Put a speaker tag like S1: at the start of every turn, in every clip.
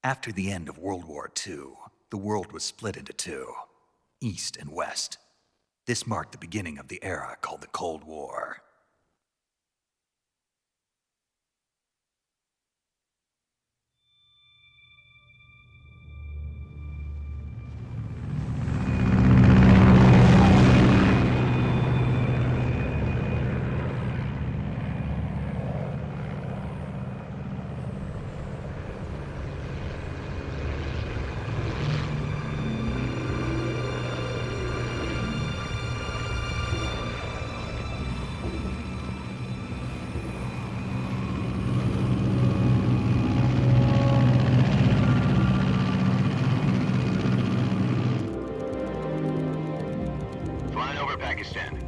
S1: After the end of World War II, the world was split into two, East and West. This marked the beginning of the era called the Cold War.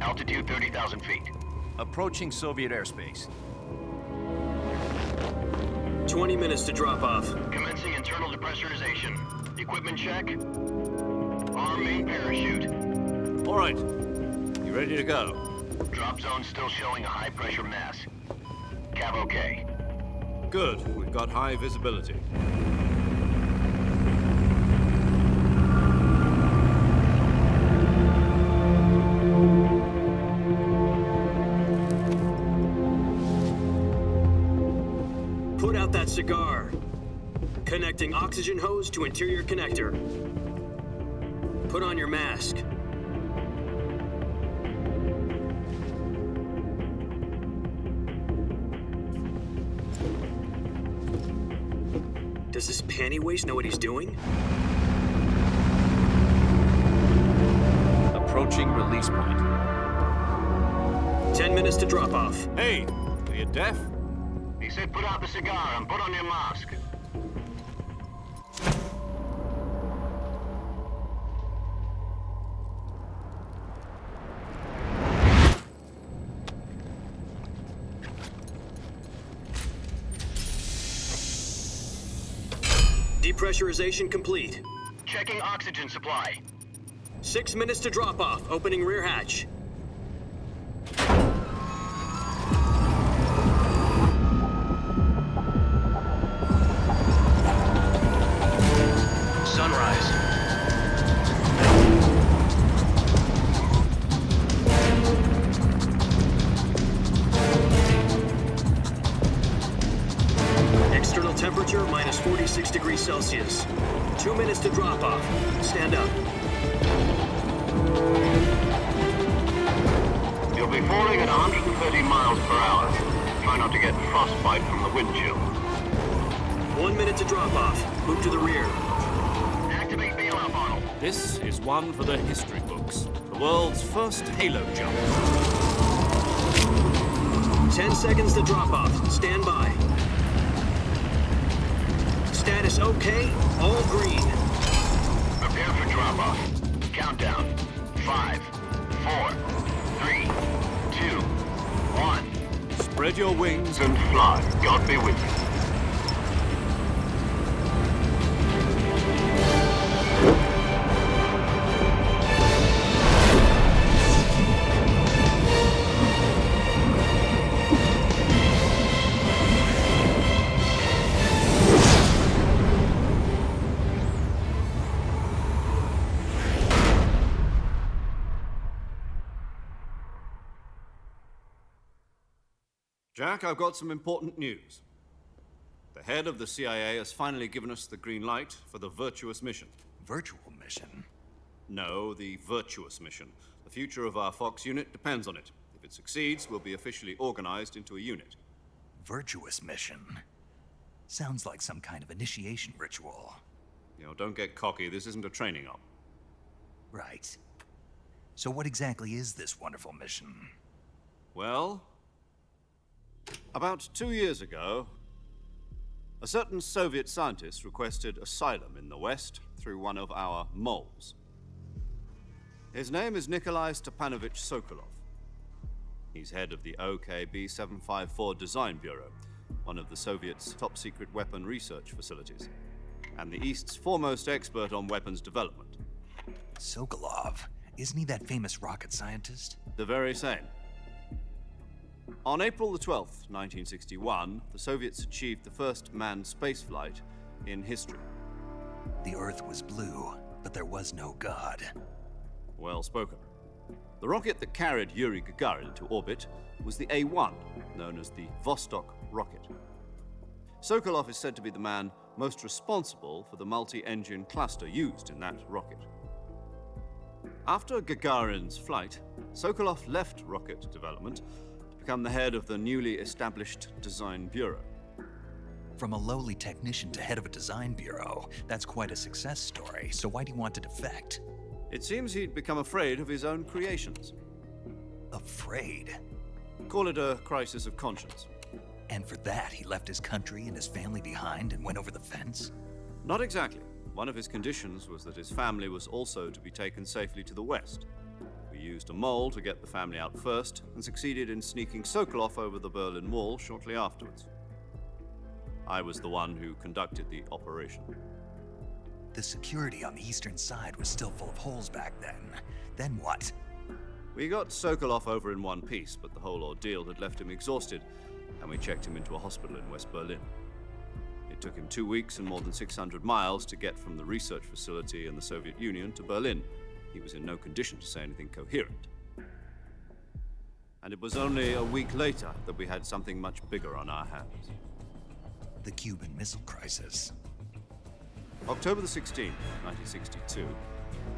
S2: Altitude 30,000 feet.
S3: Approaching Soviet airspace.
S4: 20 minutes to drop off.
S2: Commencing internal depressurization. Equipment check. Arm main parachute.
S3: All right. You ready to go?
S2: Drop zone still showing a high pressure mass. Cav okay.
S3: Good. We've got high visibility.
S4: Put out that cigar. Connecting oxygen hose to interior connector. Put on your mask. Does this panty waste know what he's doing?
S3: Approaching release point.
S4: 10 minutes to drop off.
S3: Hey, are you deaf?
S2: He said put out the cigar and put on your mask.
S4: Depressurization complete.
S2: Checking oxygen supply.
S4: 6 minutes to drop off. Opening rear hatch.
S2: Sunrise.
S4: External temperature minus 46 degrees Celsius. 2 minutes to drop off. Stand up.
S2: You'll be falling at 130 miles per hour. Try not to get frostbite from the wind chill.
S4: 1 minute to drop off. Move to the rear.
S2: Activate bailout model.
S3: This is one for the history books. The world's first halo jump.
S4: 10 seconds to drop off. Stand by. Status okay. All green.
S2: Prepare for drop-off. Countdown. 5, 4, 3, 2, 1.
S3: Spread your wings
S2: And fly. God be with you.
S3: Jack, I've got some important news. The head of the CIA has finally given us the green light for the Virtuous mission.
S1: Virtual mission?
S3: No, the Virtuous mission. The future of our Fox unit depends on it. If it succeeds, we'll be officially organized into a unit.
S1: Virtuous mission? Sounds like some kind of initiation ritual.
S3: You know, don't get cocky. This isn't a training op.
S1: Right. So what exactly is this wonderful mission?
S3: Well, about 2 years ago, a certain Soviet scientist requested asylum in the West through one of our moles. His name is Nikolai Stepanovich Sokolov. He's head of the OKB-754 Design Bureau, one of the Soviets' top-secret weapon research facilities, and the East's foremost expert on weapons development.
S1: Sokolov? Isn't he that famous rocket scientist?
S3: The very same. On April the 12th, 1961, the Soviets achieved the first manned spaceflight in history.
S1: The Earth was blue, but there was no God.
S3: Well spoken. The rocket that carried Yuri Gagarin to orbit was the A-1, known as the Vostok rocket. Sokolov is said to be the man most responsible for the multi-engine cluster used in that rocket. After Gagarin's flight, Sokolov left rocket development to become the head of the newly established Design Bureau.
S1: From a lowly technician to head of a design bureau, that's quite a success story, so why do you want to defect?
S3: It seems he'd become afraid of his own creations.
S1: Afraid?
S3: Call it a crisis of conscience.
S1: And for that, he left his country and his family behind and went over the fence?
S3: Not exactly. One of his conditions was that his family was also to be taken safely to the west. We used a mole to get the family out first and succeeded in sneaking Sokolov over the Berlin Wall shortly afterwards. I was the one who conducted the operation.
S1: The security on the eastern side was still full of holes back then. Then what?
S3: We got Sokolov over in one piece, but the whole ordeal had left him exhausted, and we checked him into a hospital in West Berlin. It took him 2 weeks and more than 600 miles to get from the research facility in the Soviet Union to Berlin. He was in no condition to say anything coherent. And it was only a week later that we had something much bigger on our hands.
S1: The Cuban Missile Crisis.
S3: October the 16th, 1962,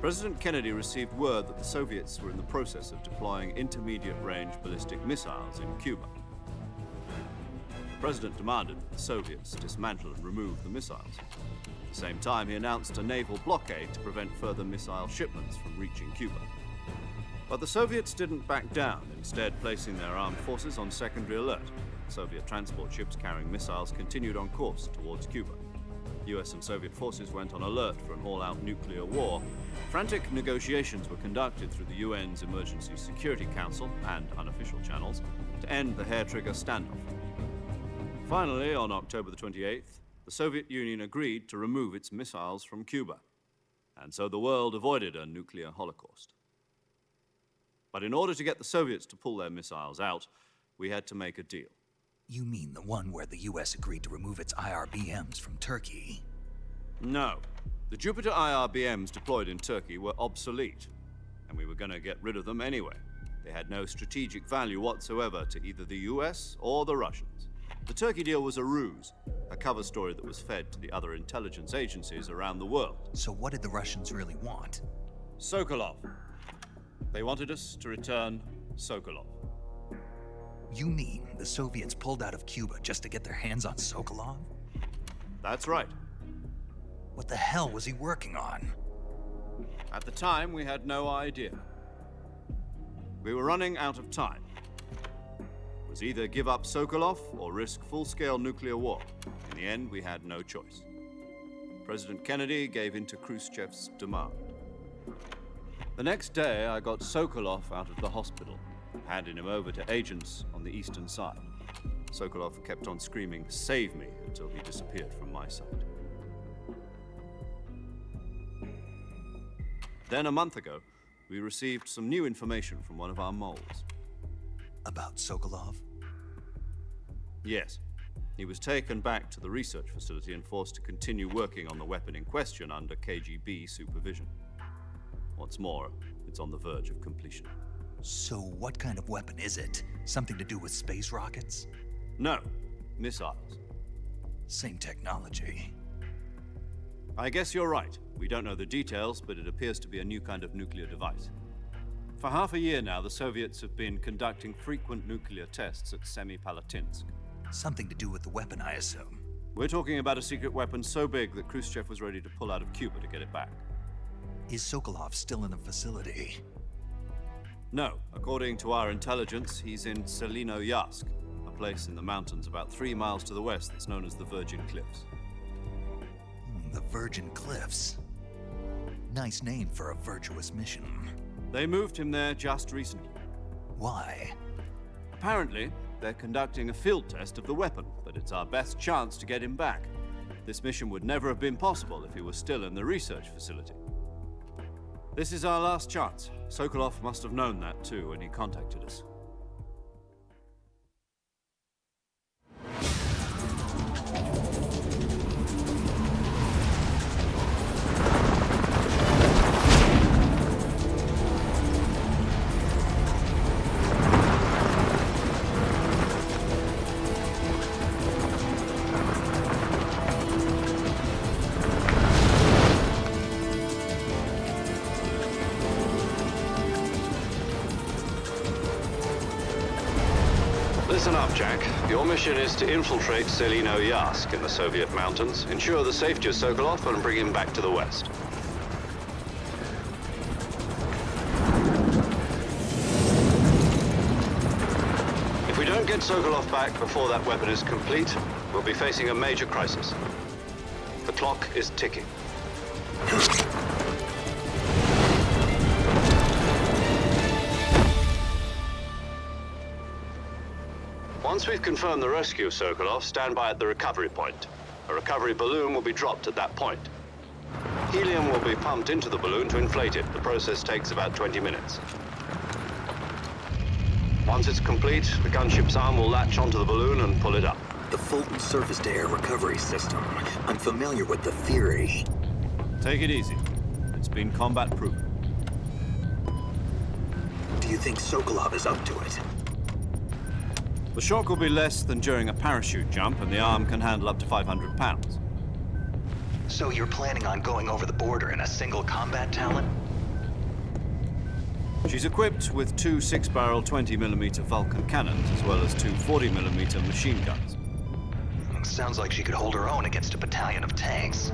S3: President Kennedy received word that the Soviets were in the process of deploying intermediate-range ballistic missiles in Cuba. The President demanded that the Soviets dismantle and remove the missiles. At the same time, he announced a naval blockade to prevent further missile shipments from reaching Cuba. But the Soviets didn't back down, instead placing their armed forces on secondary alert. Soviet transport ships carrying missiles continued on course towards Cuba. US and Soviet forces went on alert for an all-out nuclear war. Frantic negotiations were conducted through the UN's Emergency Security Council and unofficial channels to end the hair-trigger standoff. Finally, on October the 28th, the Soviet Union agreed to remove its missiles from Cuba, and so the world avoided a nuclear holocaust. But in order to get the Soviets to pull their missiles out, we had to make a deal.
S1: You mean the one where the US agreed to remove its IRBMs from Turkey?
S3: No. The Jupiter IRBMs deployed in Turkey were obsolete, and we were going to get rid of them anyway. They had no strategic value whatsoever to either the US or the Russians. The Turkey deal was a ruse, a cover story that was fed to the other intelligence agencies around the world.
S1: So what did the Russians really want?
S3: Sokolov. They wanted us to return Sokolov.
S1: You mean the Soviets pulled out of Cuba just to get their hands on Sokolov?
S3: That's right.
S1: What the hell was he working on?
S3: At the time, we had no idea. We were running out of time. It was either give up Sokolov or risk full-scale nuclear war. In the end, we had no choice. President Kennedy gave in to Khrushchev's demand. The next day, I got Sokolov out of the hospital, handing him over to agents on the eastern side. Sokolov kept on screaming, "Save me," until he disappeared from my sight. Then a month ago, we received some new information from one of our moles.
S1: About Sokolov?
S3: Yes. He was taken back to the research facility and forced to continue working on the weapon in question under KGB supervision. What's more, it's on the verge of completion.
S1: So what kind of weapon is it? Something to do with space rockets?
S3: No, missiles.
S1: Same technology.
S3: I guess you're right. We don't know the details, but it appears to be a new kind of nuclear device. For half a year now, the Soviets have been conducting frequent nuclear tests at Semipalatinsk.
S1: Something to do with the weapon, I assume.
S3: We're talking about a secret weapon so big that Khrushchev was ready to pull out of Cuba to get it back.
S1: Is Sokolov still in the facility?
S3: No. According to our intelligence, he's in Selinoyarsk, a place in the mountains about 3 miles to the west that's known as the Virgin Cliffs.
S1: The Virgin Cliffs. Nice name for a virtuous mission.
S3: They moved him there just recently.
S1: Why?
S3: Apparently, they're conducting a field test of the weapon, but it's our best chance to get him back. This mission would never have been possible if he was still in the research facility. This is our last chance. Sokolov must have known that too when he contacted us.
S2: Jack. Your mission is to infiltrate Selino Yask in the Soviet mountains, ensure the safety of Sokolov, and bring him back to the West. If we don't get Sokolov back before that weapon is complete, we'll be facing a major crisis. The clock is ticking. Once we've confirmed the rescue of Sokolov, stand by at the recovery point. A recovery balloon will be dropped at that point. Helium will be pumped into the balloon to inflate it. The process takes about 20 minutes. Once it's complete, the gunship's arm will latch onto the balloon and pull it up.
S4: The Fulton surface-to-air recovery system. I'm familiar with the theory.
S3: Take it easy. It's been combat-proven.
S4: Do you think Sokolov is up to it?
S3: The shock will be less than during a parachute jump, and the arm can handle up to 500 pounds.
S1: So you're planning on going over the border in a single combat Talon?
S3: She's equipped with two 6-barrel 20mm Vulcan cannons, as well as two 40mm machine guns.
S1: Sounds like she could hold her own against a battalion of tanks.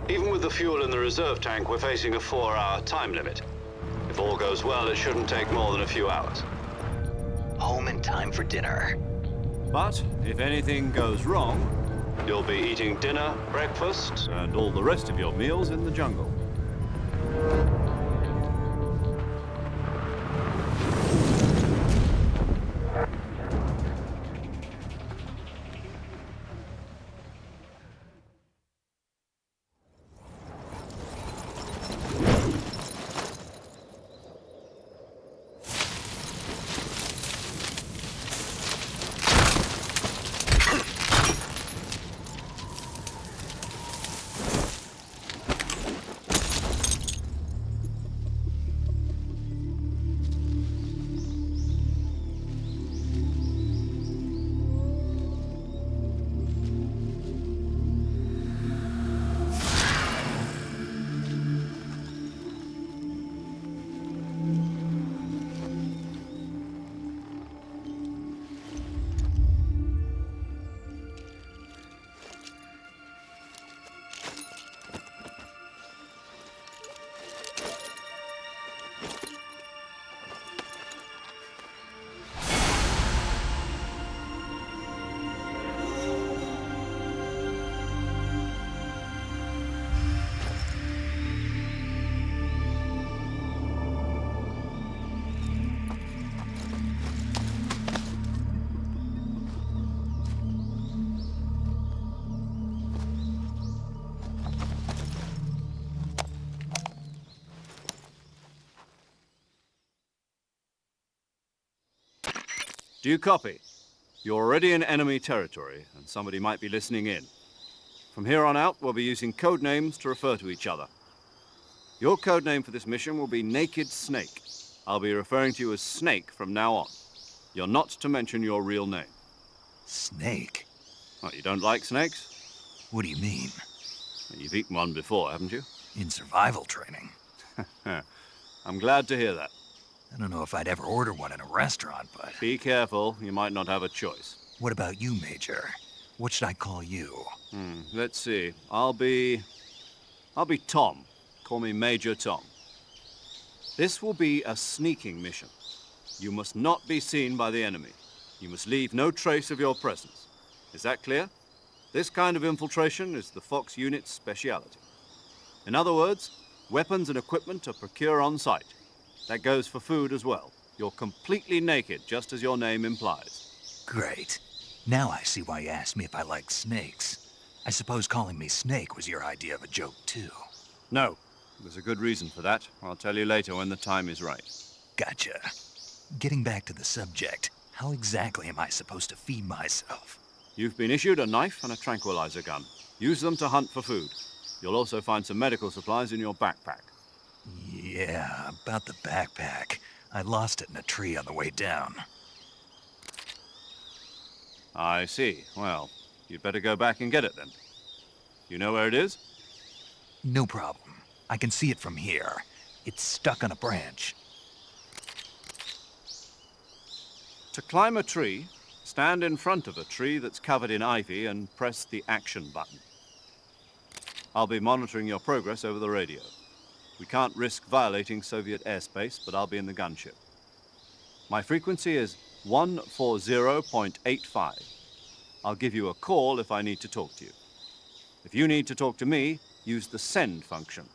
S2: Even with the fuel in the reserve tank, we're facing a 4-hour time limit. If all goes well, it shouldn't take more than a few hours.
S1: Home in time for dinner.
S3: But if anything goes wrong,
S2: You'll be eating dinner, breakfast,
S3: and all the rest of your meals in the jungle. Do you copy? You're already in enemy territory, and somebody might be listening in. From here on out, we'll be using code names to refer to each other. Your code name for this mission will be Naked Snake. I'll be referring to you as Snake from now on. You're not to mention your real name.
S1: Snake?
S3: Oh, you don't like snakes?
S1: What do you mean?
S3: You've eaten one before, haven't you?
S1: In survival training?
S3: I'm glad to hear that.
S1: I don't know if I'd ever order one in a restaurant, but...
S3: Be careful, you might not have a choice.
S1: What about you, Major? What should I call you?
S3: Let's see. I'll be Tom. Call me Major Tom. This will be a sneaking mission. You must not be seen by the enemy. You must leave no trace of your presence. Is that clear? This kind of infiltration is the Fox unit's speciality. In other words, weapons and equipment are procured on site. That goes for food as well. You're completely naked, just as your name implies.
S1: Great. Now I see why you asked me if I like snakes. I suppose calling me Snake was your idea of a joke, too.
S3: No, there's a good reason for that. I'll tell you later when the time is right.
S1: Gotcha. Getting back to the subject, how exactly am I supposed to feed myself?
S3: You've been issued a knife and a tranquilizer gun. Use them to hunt for food. You'll also find some medical supplies in your backpack.
S1: Yeah, about the backpack. I lost it in a tree on the way down.
S3: I see. Well, you'd better go back and get it then. You know where it is?
S1: No problem. I can see it from here. It's stuck on a branch.
S3: To climb a tree, Stand in front of a tree that's covered in ivy and press the action button. I'll be monitoring your progress over the radio. We can't risk violating Soviet airspace, but I'll be in the gunship. My frequency is 140.85. I'll give you a call if I need to talk to you. If you need to talk to me, use the send function.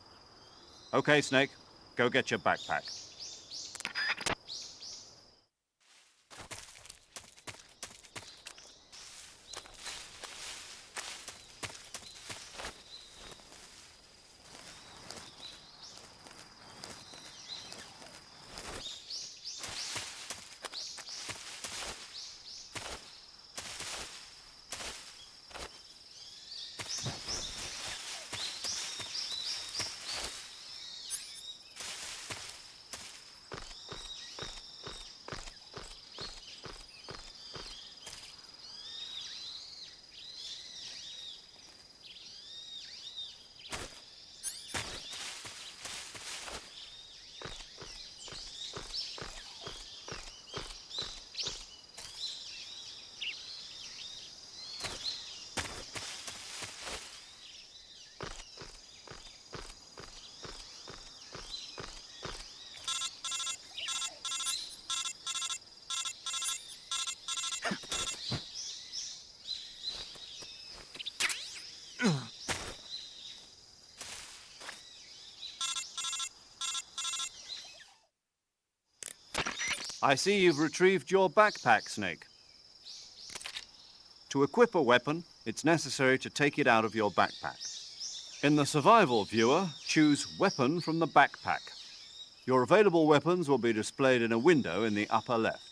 S3: Okay, Snake, go get your backpack. I see you've retrieved your backpack, Snake. To equip a weapon, it's necessary to take it out of your backpack. In the survival viewer, choose Weapon from the backpack. Your available weapons will be displayed in a window in the upper left.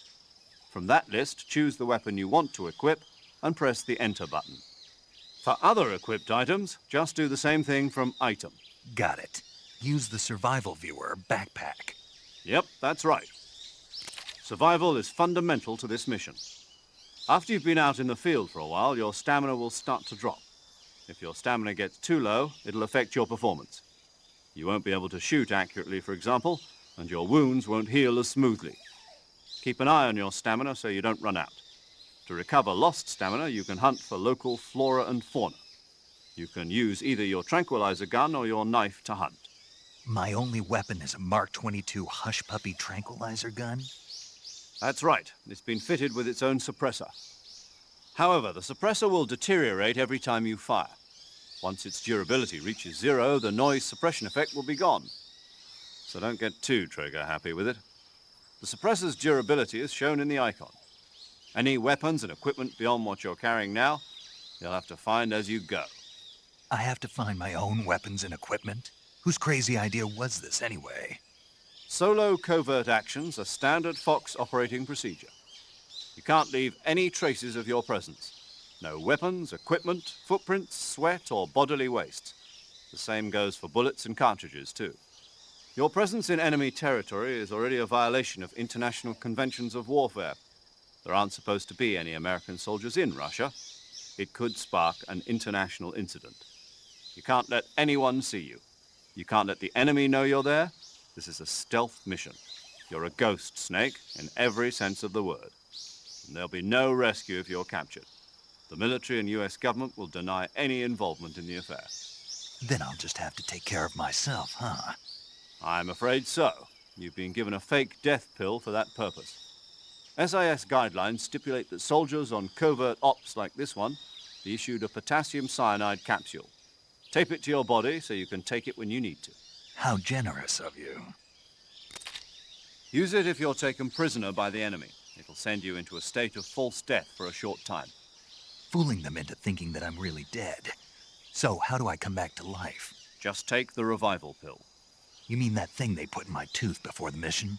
S3: From that list, choose the weapon you want to equip and press the Enter button. For other equipped items, just do the same thing from Item.
S1: Got it. Use the survival viewer backpack.
S3: Yep, that's right. Survival is fundamental to this mission. After you've been out in the field for a while, your stamina will start to drop. If your stamina gets too low, it'll affect your performance. You won't be able to shoot accurately, for example, and your wounds won't heal as smoothly. Keep an eye on your stamina so you don't run out. To recover lost stamina, you can hunt for local flora and fauna. You can use either your tranquilizer gun or your knife to hunt.
S1: My only weapon is a Mark 22 Hush Puppy tranquilizer gun?
S3: That's right. It's been fitted with its own suppressor. However, the suppressor will deteriorate every time you fire. Once its durability reaches 0, the noise suppression effect will be gone. So don't get too trigger-happy with it. The suppressor's durability is shown in the icon. Any weapons and equipment beyond what you're carrying now, you'll have to find as you go.
S1: I have to find my own weapons and equipment? Whose crazy idea was this anyway?
S3: Solo covert actions are standard Fox operating procedure. You can't leave any traces of your presence. No weapons, equipment, footprints, sweat, or bodily waste. The same goes for bullets and cartridges, too. Your presence in enemy territory is already a violation of international conventions of warfare. There aren't supposed to be any American soldiers in Russia. It could spark an international incident. You can't let anyone see you. You can't let the enemy know you're there. This is a stealth mission. You're a ghost, Snake, in every sense of the word. And there'll be no rescue if you're captured. The military and US government will deny any involvement in the affair.
S1: Then I'll just have to take care of myself, huh?
S3: I'm afraid so. You've been given a fake death pill for that purpose. SIS guidelines stipulate that soldiers on covert ops like this one be issued a potassium cyanide capsule. Tape it to your body so you can take it when you need to.
S1: How generous of you.
S3: Use it if you're taken prisoner by the enemy. It'll send you into a state of false death for a short time.
S1: Fooling them into thinking that I'm really dead. So how do I come back to life?
S3: Just take the revival pill.
S1: You mean that thing they put in my tooth before the mission?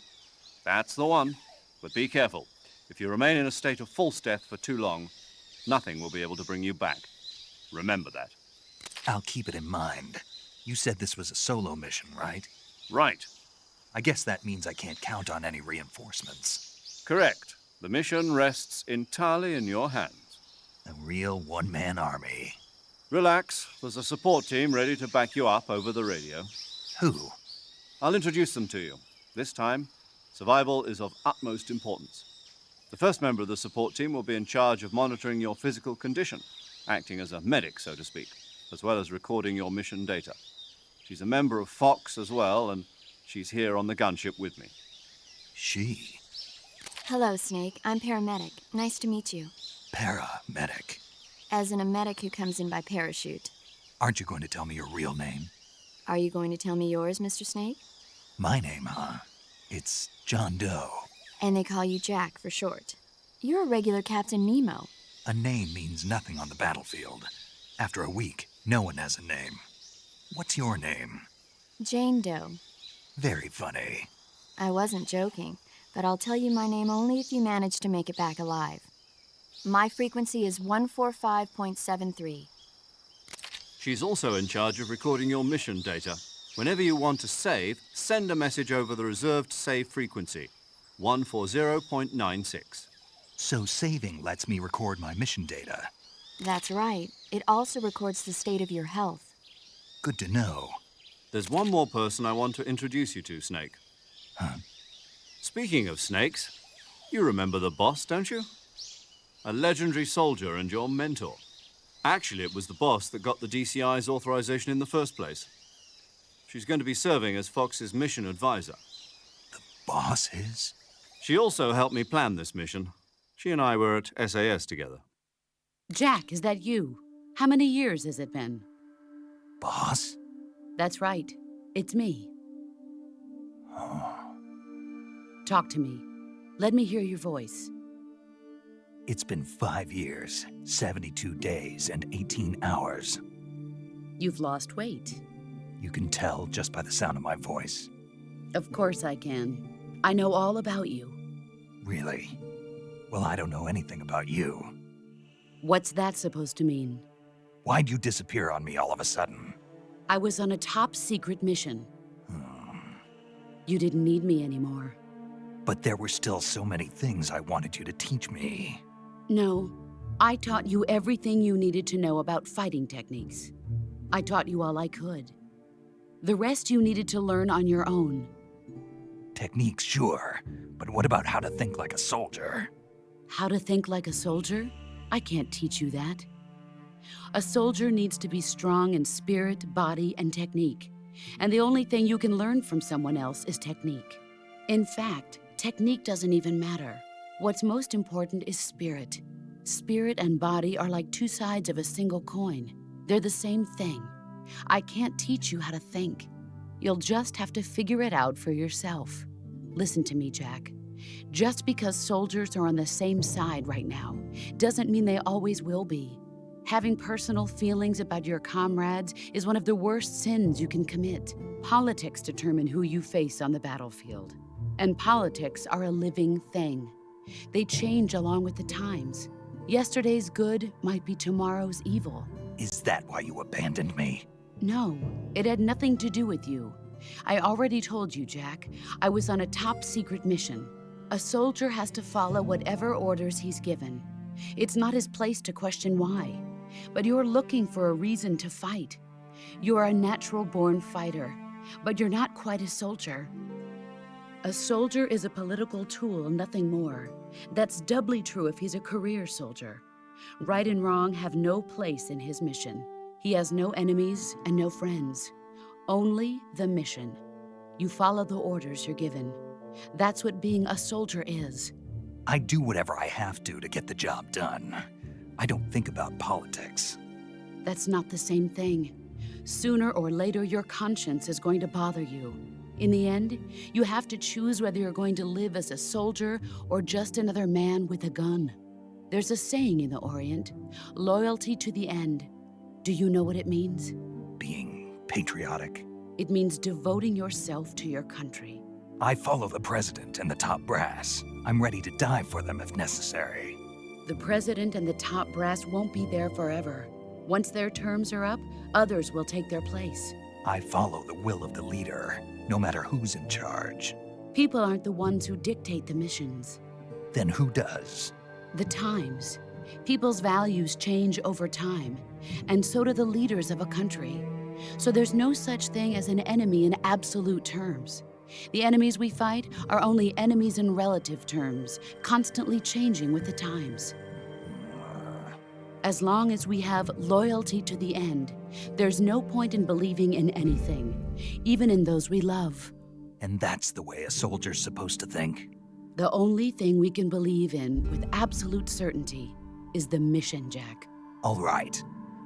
S3: That's the one. But be careful. If you remain in a state of false death for too long, nothing will be able to bring you back. Remember that.
S1: I'll keep it in mind. You said this was a solo mission, right?
S3: Right.
S1: I guess that means I can't count on any reinforcements.
S3: Correct. The mission rests entirely in your hands.
S1: A real one-man army.
S3: Relax. There's a support team ready to back you up over the radio.
S1: Who?
S3: I'll introduce them to you. This time, survival is of utmost importance. The first member of the support team will be in charge of monitoring your physical condition, acting as a medic, so to speak, as well as recording your mission data. She's a member of Fox as well, and she's here on the gunship with me.
S1: She?
S5: Hello, Snake. I'm paramedic. Nice to meet you.
S1: Paramedic.
S5: As in a medic who comes in by parachute.
S1: Aren't you going to tell me your real name?
S5: Are you going to tell me yours, Mr. Snake?
S1: My name, huh? It's John Doe.
S5: And they call you Jack for short. You're a regular Captain Nemo.
S1: A name means nothing on the battlefield. After a week, no one has a name. What's your name?
S5: Jane Doe.
S1: Very funny.
S5: I wasn't joking, but I'll tell you my name only if you manage to make it back alive. My frequency is 145.73.
S3: She's also in charge of recording your mission data. Whenever you want to save, send a message over the reserved save frequency, 140.96.
S1: So saving lets me record my mission data.
S5: That's right. It also records the state of your health.
S1: Good to know.
S3: There's one more person I want to introduce you to, Snake.
S1: Huh?
S3: Speaking of snakes, you remember the boss, don't you? A legendary soldier and your mentor. Actually, it was the boss that got the DCI's authorization in the first place. She's going to be serving as Fox's mission advisor.
S1: Boss is?
S3: She also helped me plan this mission. She and I were at SAS together.
S6: Jack, is that you? How many years has it been?
S1: Boss?
S6: That's right. It's me.
S1: Oh.
S6: Talk to me. Let me hear your voice.
S1: It's been 5 years, 72 days, and 18 hours.
S6: You've lost weight.
S1: You can tell just by the sound of my voice.
S6: Of course I can. I know all about you.
S1: Really? Well, I don't know anything about you.
S6: What's that supposed to mean?
S1: Why'd you disappear on me all of a sudden?
S6: I was on a top-secret mission. You didn't need me anymore.
S1: But there were still so many things I wanted you to teach me.
S6: No, I taught you everything you needed to know about fighting techniques. I taught you all I could. The rest you needed to learn on your own.
S1: Techniques, sure. But what about how to think like a soldier?
S6: How to think like a soldier? I can't teach you that. A soldier needs to be strong in spirit, body, and technique. And the only thing you can learn from someone else is technique. In fact, technique doesn't even matter. What's most important is spirit. Spirit and body are like two sides of a single coin. They're the same thing. I can't teach you how to think. You'll just have to figure it out for yourself. Listen to me, Jack. Just because soldiers are on the same side right now doesn't mean they always will be. Having personal feelings about your comrades is one of the worst sins you can commit. Politics determine who you face on the battlefield. And politics are a living thing. They change along with the times. Yesterday's good might be tomorrow's evil.
S1: Is that why you abandoned me?
S6: No, it had nothing to do with you. I already told you, Jack. I was on a top-secret mission. A soldier has to follow whatever orders he's given. It's not his place to question why. But you're looking for a reason to fight. You're a natural-born fighter, but you're not quite a soldier. A soldier is a political tool, nothing more. That's doubly true if he's a career soldier. Right and wrong have no place in his mission. He has no enemies and no friends. Only the mission. You follow the orders you're given. That's what being a soldier is.
S1: I do whatever I have to get the job done. I don't think about politics.
S6: That's not the same thing. Sooner or later, your conscience is going to bother you. In the end, you have to choose whether you're going to live as a soldier or just another man with a gun. There's a saying in the Orient, loyalty to the end. Do you know what it means?
S1: Being patriotic.
S6: It means devoting yourself to your country.
S1: I follow the president and the top brass. I'm ready to die for them if necessary.
S6: The president and the top brass won't be there forever. Once their terms are up, others will take their place.
S1: I follow the will of the leader, no matter who's in charge.
S6: People aren't the ones who dictate the missions.
S1: Then who does?
S6: The times. People's values change over time, and so do the leaders of a country. So there's no such thing as an enemy in absolute terms. The enemies we fight are only enemies in relative terms, constantly changing with the times. As long as we have loyalty to the end, there's no point in believing in anything, even in those we love.
S1: And that's the way a soldier's supposed to think?
S6: The only thing we can believe in with absolute certainty is the mission, Jack.
S1: All right,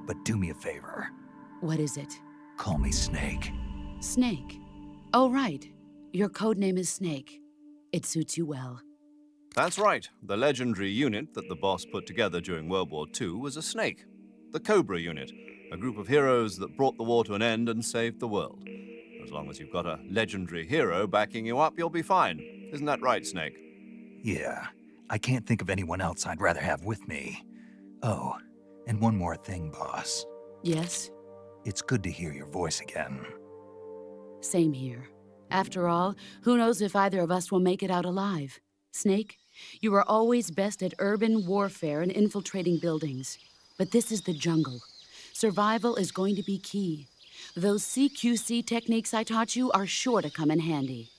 S1: but do me a favor.
S6: What is it?
S1: Call me Snake.
S6: Snake. Oh, right. Your codename is Snake. It suits you well.
S3: That's right. The legendary unit that the boss put together during World War II was a snake. The Cobra unit, a group of heroes that brought the war to an end and saved the world. As long as you've got a legendary hero backing you up, you'll be fine. Isn't that right, Snake?
S1: Yeah, I can't think of anyone else I'd rather have with me. Oh, and one more thing, boss.
S6: Yes?
S1: It's good to hear your voice again.
S6: Same here. After all, who knows if either of us will make it out alive? Snake, you are always best at urban warfare and infiltrating buildings. But this is the jungle. Survival is going to be key. Those CQC techniques I taught you are sure to come in handy.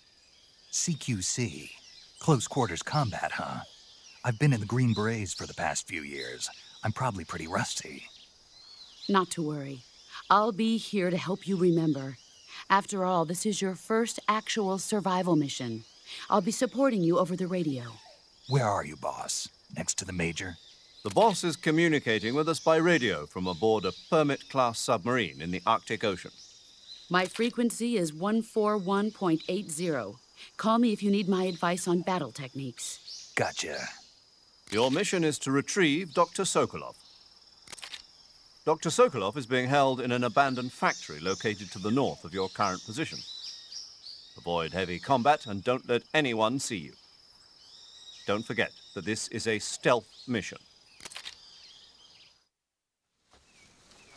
S1: CQC? Close quarters combat, huh? I've been in the Green Berets for the past few years. I'm probably pretty rusty.
S6: Not to worry. I'll be here to help you remember. After all, this is your first actual survival mission. I'll be supporting you over the radio.
S1: Where are you, boss? Next to the Major?
S3: The boss is communicating with us by radio from aboard a Permit-class submarine in the Arctic Ocean.
S6: My frequency is 141.80. Call me if you need my advice on battle techniques.
S1: Gotcha.
S3: Your mission is to retrieve Dr. Sokolov. Dr. Sokolov is being held in an abandoned factory located to the north of your current position. Avoid heavy combat and don't let anyone see you. Don't forget that this is a stealth mission.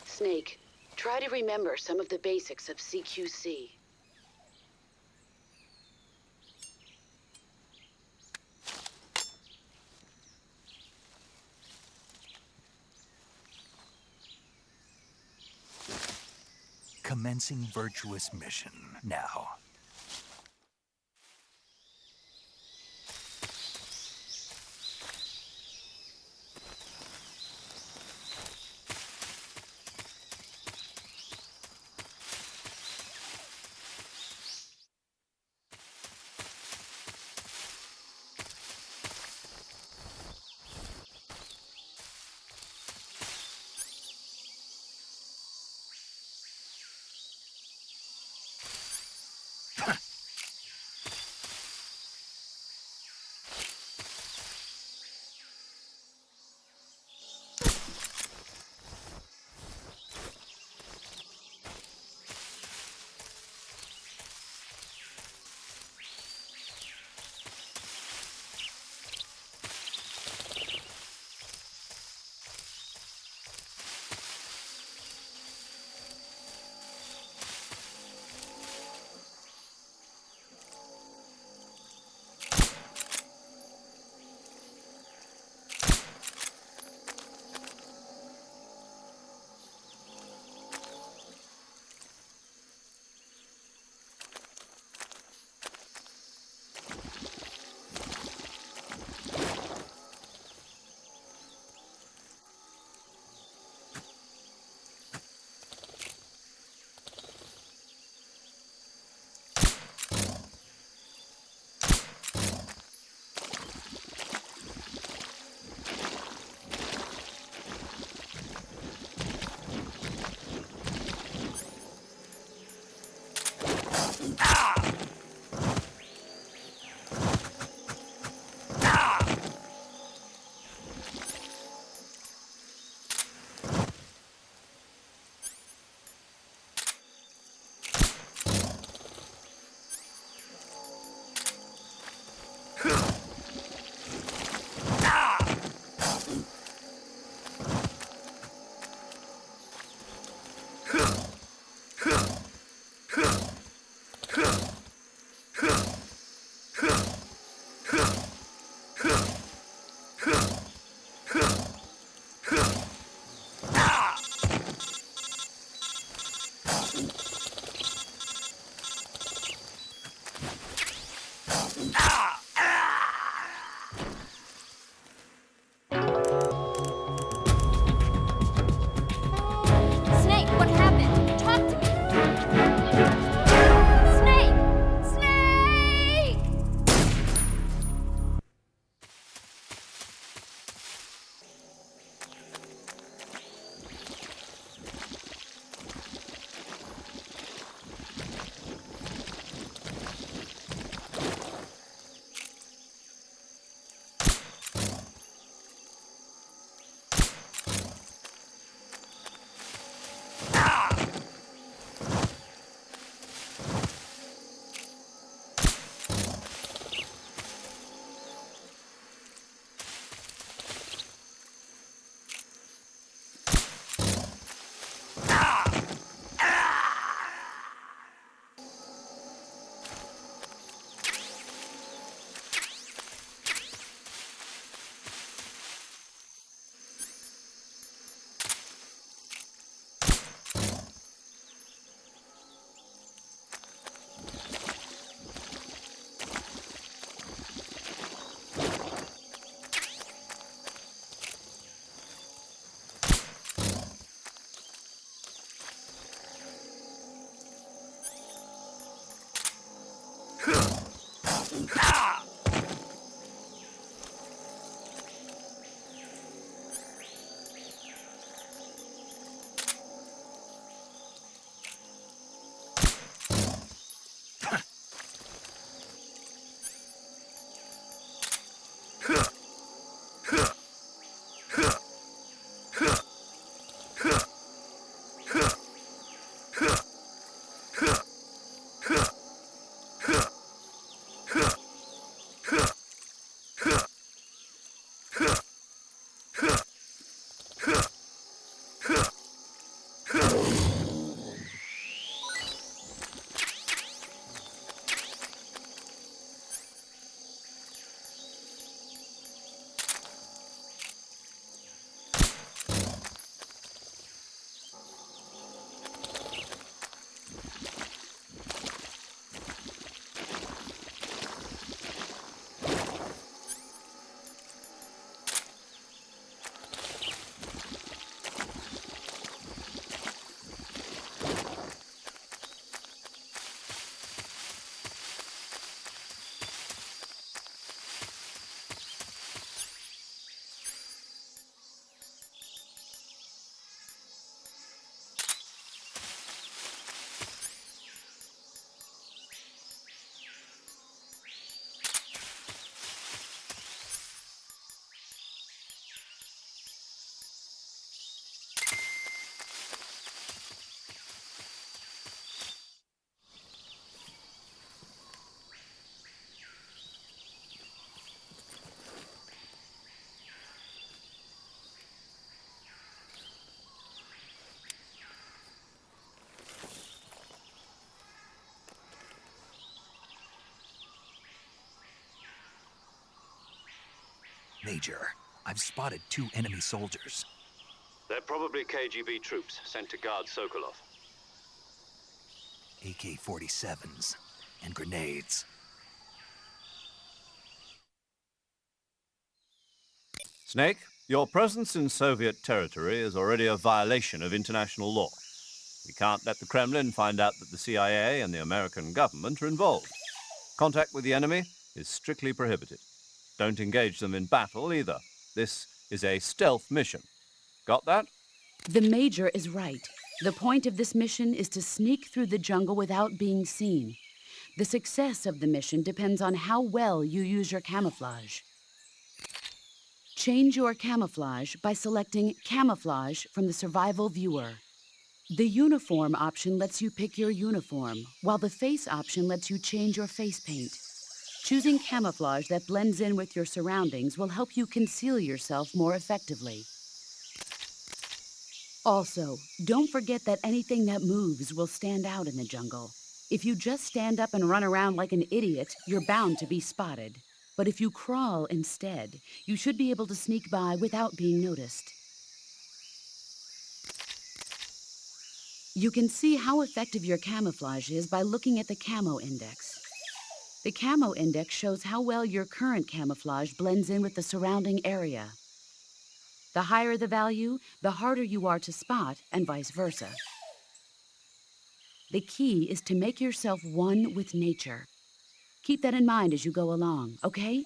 S6: Snake, try to remember some of the basics of CQC.
S1: Commencing virtuous mission now. Major, I've spotted 2 enemy soldiers.
S2: They're probably KGB troops sent to guard Sokolov.
S1: AK-47s and grenades.
S3: Snake, your presence in Soviet territory is already a violation of international law. We can't let the Kremlin find out that the CIA and the American government are involved. Contact with the enemy is strictly prohibited. Don't engage them in battle either. This is a stealth mission. Got that?
S6: The Major is right. The point of this mission is to sneak through the jungle without being seen. The success of the mission depends on how well you use your camouflage. Change your camouflage by selecting Camouflage from the Survival Viewer. The Uniform option lets you pick your uniform, while the Face option lets you change your face paint. Choosing camouflage that blends in with your surroundings will help you conceal yourself more effectively. Also, don't forget that anything that moves will stand out in the jungle. If you just stand up and run around like an idiot, you're bound to be spotted. But if you crawl instead, you should be able to sneak by without being noticed. You can see how effective your camouflage is by looking at the Camo Index. The Camo Index shows how well your current camouflage blends in with the surrounding area. The higher the value, the harder you are to spot, and vice versa. The key is to make yourself one with nature. Keep that in mind as you go along, okay?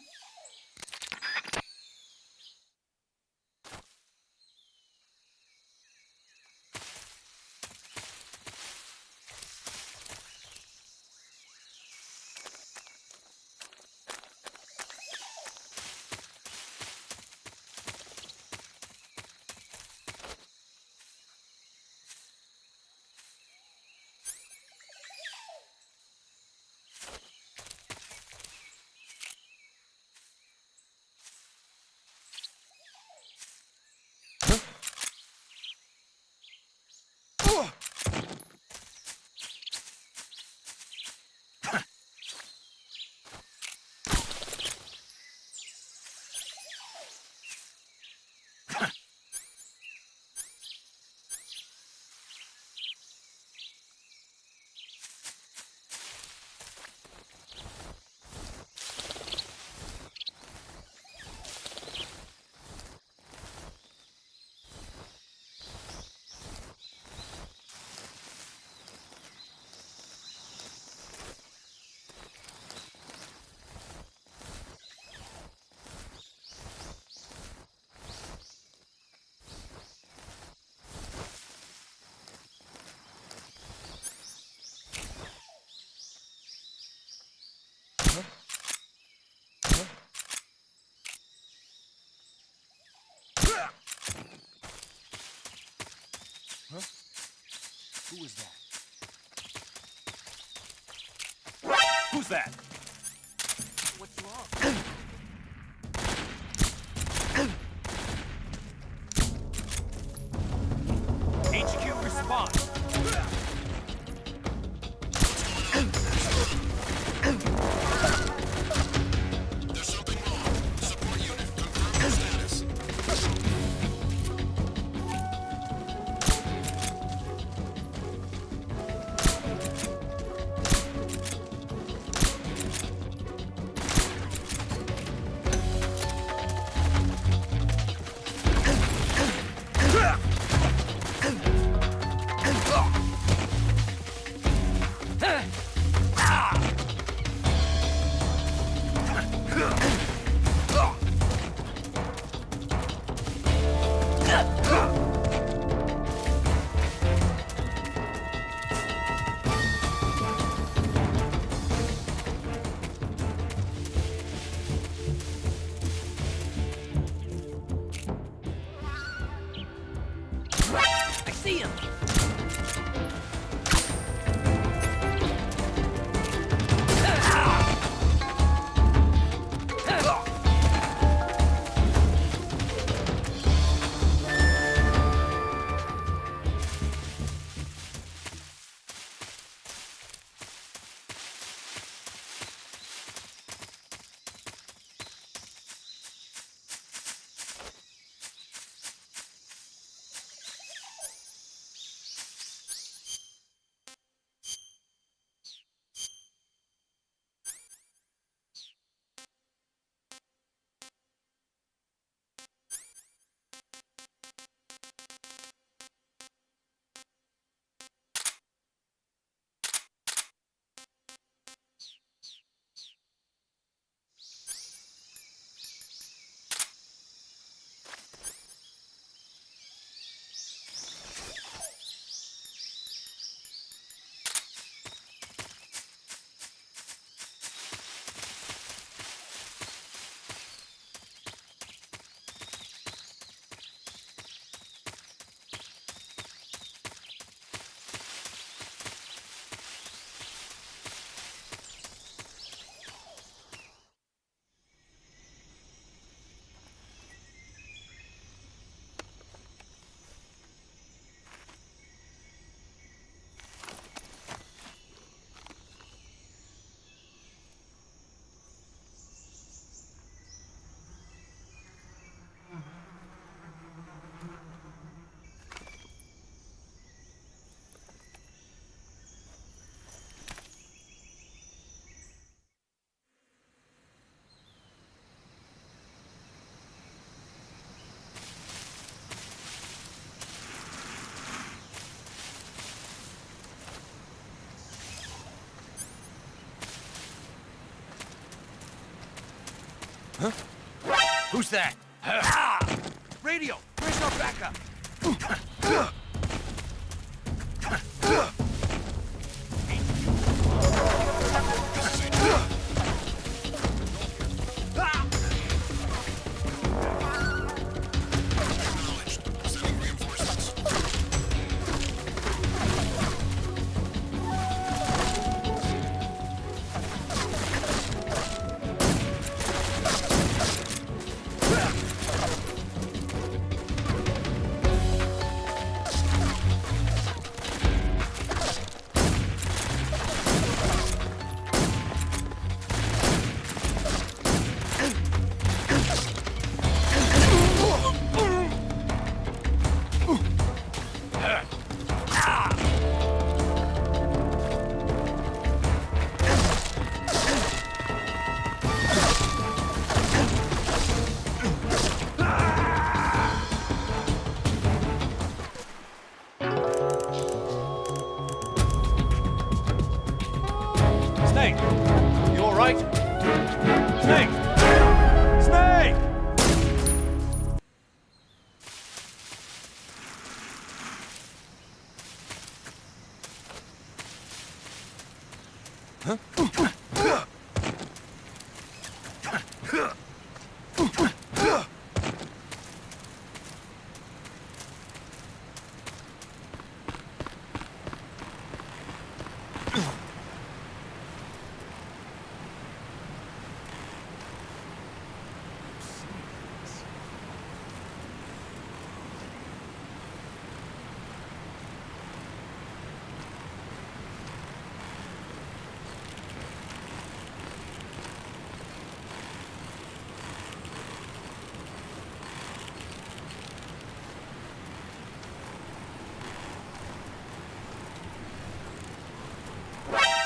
S7: Who was that? Who's that? What's wrong? HQ respond.
S8: There's something wrong. Support unit, confirm your status.
S7: I see him. Who's that? Ah! Radio! Where's our backup?
S8: Acknowledged. Sending reinforcements.
S7: Snake! You alright? Snake! Snake!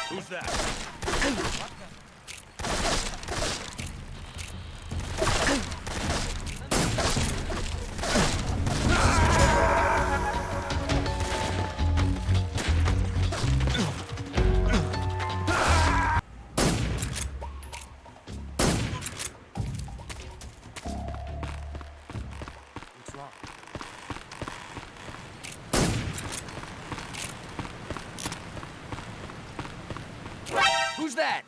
S7: Who's that? What's wrong? Who's that?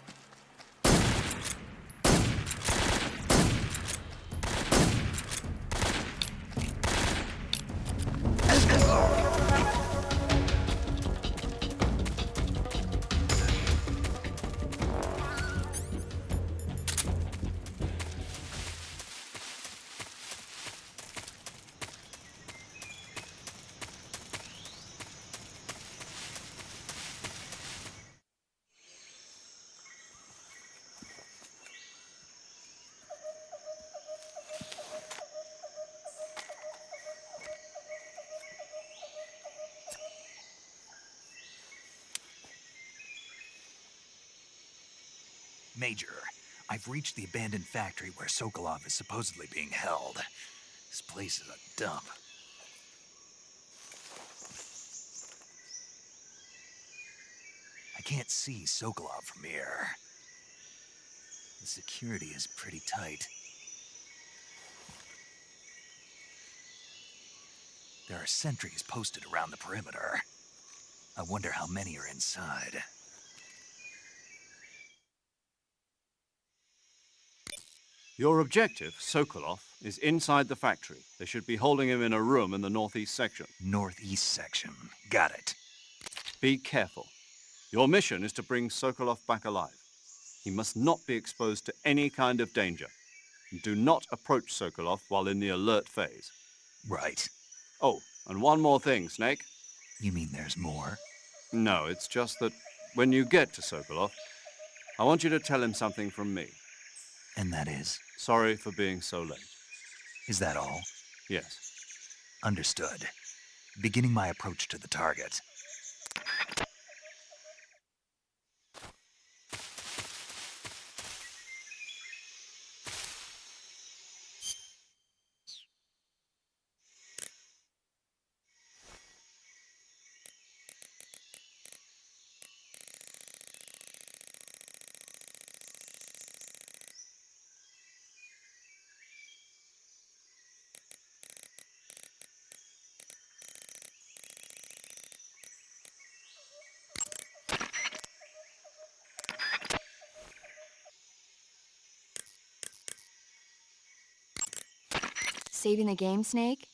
S1: Major, I've reached the abandoned factory where Sokolov is supposedly being held. This place is a dump. I can't see Sokolov from here. The security is pretty tight. There are sentries posted around the perimeter. I wonder how many are inside.
S3: Your objective, Sokolov, is inside the factory. They should be holding him in a room in the northeast section.
S1: Northeast section. Got it.
S3: Be careful. Your mission is to bring Sokolov back alive. He must not be exposed to any kind of danger. Do not approach Sokolov while in the alert phase.
S1: Right.
S3: Oh, and one more thing, Snake.
S1: You mean there's more?
S3: No, it's just that when you get to Sokolov, I want you to tell him something from me.
S1: And that is?
S3: Sorry for being so late.
S1: Is that all?
S3: Yes.
S1: Understood. Beginning my approach to the target.
S5: Saving the game, Snake?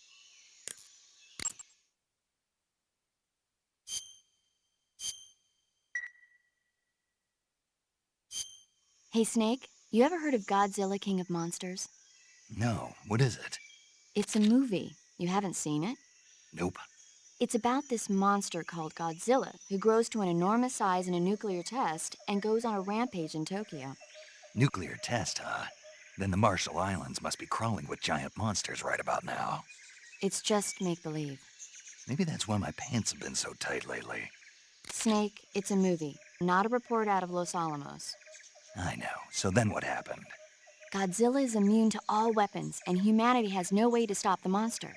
S5: Hey, Snake, you ever heard of Godzilla King of Monsters?
S1: No, what is it?
S5: It's a movie. You haven't seen it?
S1: Nope.
S5: It's about this monster called Godzilla who grows to an enormous size in a nuclear test and goes on a rampage in Tokyo.
S1: Nuclear test, huh? Then the Marshall Islands must be crawling with giant monsters right about now.
S5: It's just make-believe.
S1: Maybe that's why my pants have been so tight lately.
S5: Snake, it's a movie, not a report out of Los Alamos.
S1: I know. So then what happened?
S5: Godzilla is immune to all weapons, and humanity has no way to stop the monster.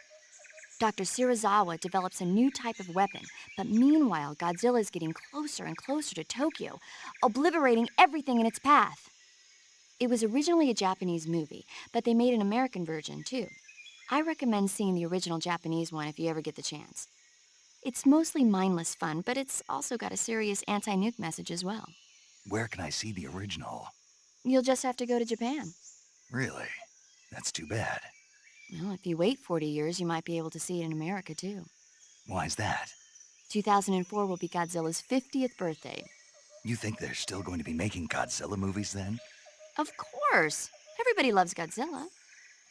S5: Dr. Shirazawa develops a new type of weapon, but meanwhile, Godzilla is getting closer and closer to Tokyo, obliterating everything in its path. It was originally a Japanese movie, but they made an American version, too. I recommend seeing the original Japanese one if you ever get the chance. It's mostly mindless fun, but it's also got a serious anti-nuke message as well.
S1: Where can I see the original?
S5: You'll just have to go to Japan.
S1: Really? That's too bad.
S5: Well, if you wait 40 years, you might be able to see it in America, too.
S1: Why's that?
S5: 2004 will be Godzilla's 50th birthday.
S1: You think they're still going to be making Godzilla movies then?
S5: Of course! Everybody loves Godzilla.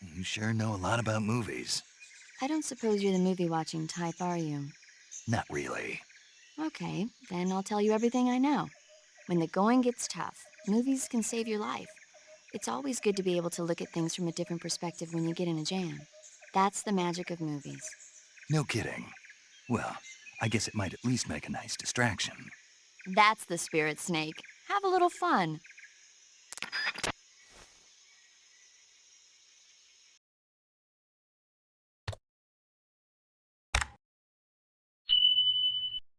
S1: You sure know a lot about movies.
S5: I don't suppose you're the movie-watching type, are you?
S1: Not really.
S5: Okay, then I'll tell you everything I know. When the going gets tough, movies can save your life. It's always good to be able to look at things from a different perspective when you get in a jam. That's the magic of movies.
S1: No kidding. Well, I guess it might at least make a nice distraction.
S5: That's the spirit, Snake. Have a little fun.